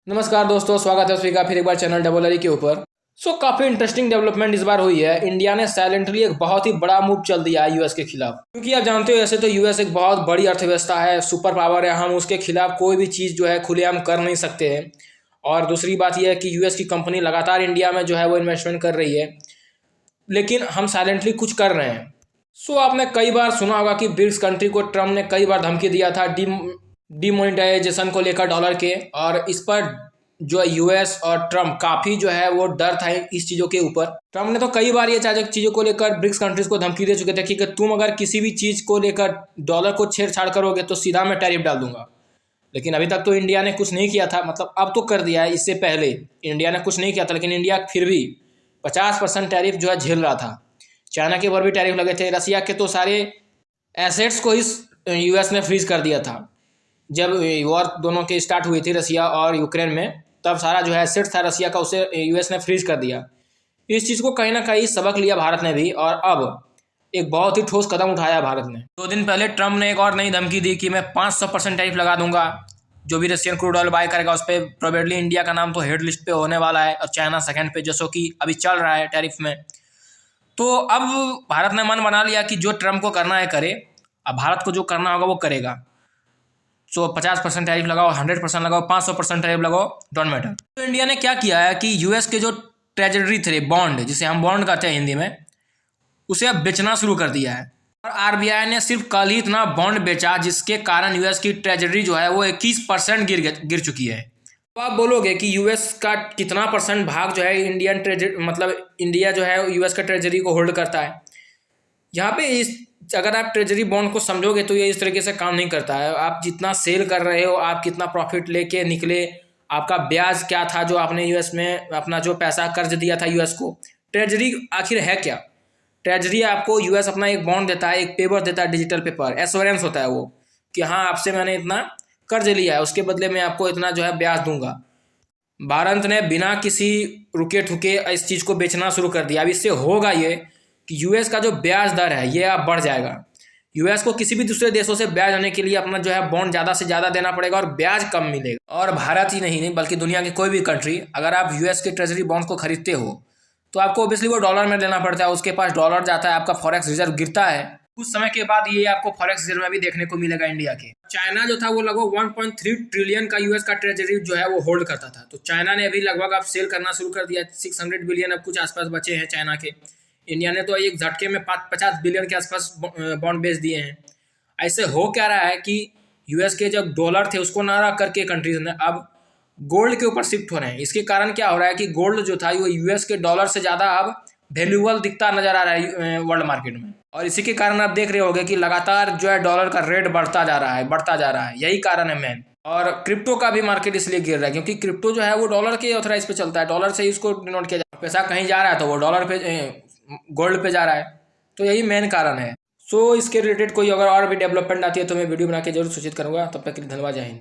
नमस्कार दोस्तों, स्वागत है स्वीका फिर एक बार चैनल डबल अरी के ऊपर। काफ़ी इंटरेस्टिंग डेवलपमेंट इस बार हुई है। इंडिया ने साइलेंटली एक बहुत ही बड़ा मूव चल दिया है यूएस के खिलाफ, क्योंकि आप जानते हो ऐसे तो यूएस एक बहुत बड़ी अर्थव्यवस्था है, सुपर पावर है। हम उसके खिलाफ कोई भी चीज़ जो है खुलेआम कर नहीं सकते हैं। और दूसरी बात यह है कि यूएस की कंपनी लगातार इंडिया में जो है वो इन्वेस्टमेंट कर रही है, लेकिन हम साइलेंटली कुछ कर रहे हैं। आपने कई बार सुना होगा कि ब्रिक्स कंट्री को ट्रम्प ने कई बार धमकी दिया था डिमोनेटाइजेशन को लेकर डॉलर के, और इस पर जो यूएस और ट्रम्प काफ़ी जो है वो डर था इस चीज़ों के ऊपर। ट्रम्प ने तो कई बार ये चीज़ों को लेकर ब्रिक्स कंट्रीज को धमकी दे चुके थे कि तुम अगर किसी भी चीज़ को लेकर डॉलर को छेड़छाड़ करोगे तो सीधा मैं टैरिफ डाल दूंगा। लेकिन अभी तक तो इंडिया ने कुछ नहीं किया था, मतलब अब तो कर दिया है। इससे पहले इंडिया ने कुछ नहीं किया था, लेकिन इंडिया फिर भी 50% टैरिफ जो है झेल रहा था। चाइना के ऊपर भी टैरिफ लगे थे। रसिया के तो सारे एसेट्स को इस यूएस ने फ्रीज कर दिया था। जब वॉर दोनों के स्टार्ट हुई थी रसिया और यूक्रेन में, तब सारा जो है एसेट्स था रसिया का, उसे यूएस ने फ्रीज कर दिया। इस चीज़ को कहीं ना कहीं सबक लिया भारत ने भी, और अब एक बहुत ही ठोस कदम उठाया भारत ने। 2 दिन पहले ट्रम्प ने एक और नई धमकी दी कि मैं 500% टैरिफ लगा दूंगा जो भी रशियन क्रूड ऑयल बाय करेगा उस पर। प्रोबेबली इंडिया का नाम तो हेड लिस्ट पे होने वाला है और चाइना सेकंड पे, जैसो कि अभी चल रहा है टैरिफ में। तो अब भारत ने मन बना लिया कि जो ट्रम्प को करना है करे, अब भारत को जो करना होगा वो करेगा। 50% टैरिफ लगाओ, 100% लगाओ, 500% टैरिफ लगाओ, डोंट मैटर। तो इंडिया ने क्या किया है कि यूएस के जो ट्रेजरी थे, बॉन्ड जिसे हम बॉन्ड कहते हैं हिंदी में, उसे अब बेचना शुरू कर दिया है। और आरबीआई ने सिर्फ कल ही इतना बॉन्ड बेचा जिसके कारण यूएस की ट्रेजरी जो है वो 21% गिर चुकी है। तो आप बोलोगे कि यूएस का कितना परसेंट भाग जो है इंडियन ट्रेजरी, मतलब इंडिया जो है यूएस का ट्रेजरी को होल्ड करता है। यहाँ पे अगर आप ट्रेजरी बॉन्ड को समझोगे तो ये इस तरीके से काम नहीं करता है। आप जितना सेल कर रहे हो, आप कितना प्रॉफिट लेके निकले, आपका ब्याज क्या था जो आपने यूएस में अपना जो पैसा कर्ज दिया था यूएस को, ट्रेजरी आखिर है क्या? ट्रेजरी आपको यूएस अपना एक बॉन्ड देता है, एक पेपर देता है, डिजिटल पेपर, एश्योरेंस होता है वो, कि हाँ आपसे मैंने इतना कर्ज लिया है, उसके बदले में आपको इतना जो है ब्याज दूंगा। भारत ने बिना किसी रुके ठुके इस चीज़ को बेचना शुरू कर दिया। अब इससे होगा ये कि यूएस का जो ब्याज दर है ये अब बढ़ जाएगा। यूएस को किसी भी दूसरे देशों से ब्याज लेने के लिए अपना जो है बॉन्ड ज़्यादा से ज़्यादा देना पड़ेगा और ब्याज कम मिलेगा। और भारत ही नहीं बल्कि दुनिया की कोई भी कंट्री, अगर आप यूएस के ट्रेजरी बॉन्ड्स को खरीदते हो तो आपको ऑब्वियसली वो डॉलर में लेना पड़ता है। उसके पास डॉलर जाता है, आपका फॉरेक्स रिजर्व गिरता है। कुछ समय के बाद ये आपको फॉरेक्स रिजर्व में भी देखने को मिलेगा इंडिया के। चाइना जो था वो लगभग 1.3 ट्रिलियन का यूएस का ट्रेजरी जो है वो होल्ड करता था। तो चाइना ने अभी लगभग अब सेल करना शुरू कर दिया। 600 बिलियन अब कुछ आसपास बचे हैं चाइना के। इंडिया ने तो एक झटके में 50 बिलियन के आसपास बॉन्ड बेच दिए हैं। ऐसे हो क्या रहा है कि यूएस के जब डॉलर थे उसको ना रख करके कंट्रीज ने अब गोल्ड के ऊपर शिफ्ट हो रहे हैं। इसके कारण क्या हो रहा है कि गोल्ड जो था वो यूएस के डॉलर से ज़्यादा अब वैल्यूएबल दिखता नजर आ रहा है वर्ल्ड मार्केट में। और इसी के कारण आप देख रहे होंगे कि लगातार जो है डॉलर का रेट बढ़ता जा रहा है। यही कारण है मेन। और क्रिप्टो का भी मार्केट इसलिए गिर रहा है क्योंकि क्रिप्टो जो है वो डॉलर के ऑथराइज पे चलता है, डॉलर से ही उसको डिनोट किया जाता है। पैसा कहीं जा रहा है तो वो डॉलर पे, गोल्ड पे जा रहा है। तो यही मेन कारण है। इसके रिलेटेड कोई अगर और भी डेवलपमेंट आती है तो मैं वीडियो बना के जरूर सूचित करूंगा। तब तक के लिए धन्यवाद, जय हिंद।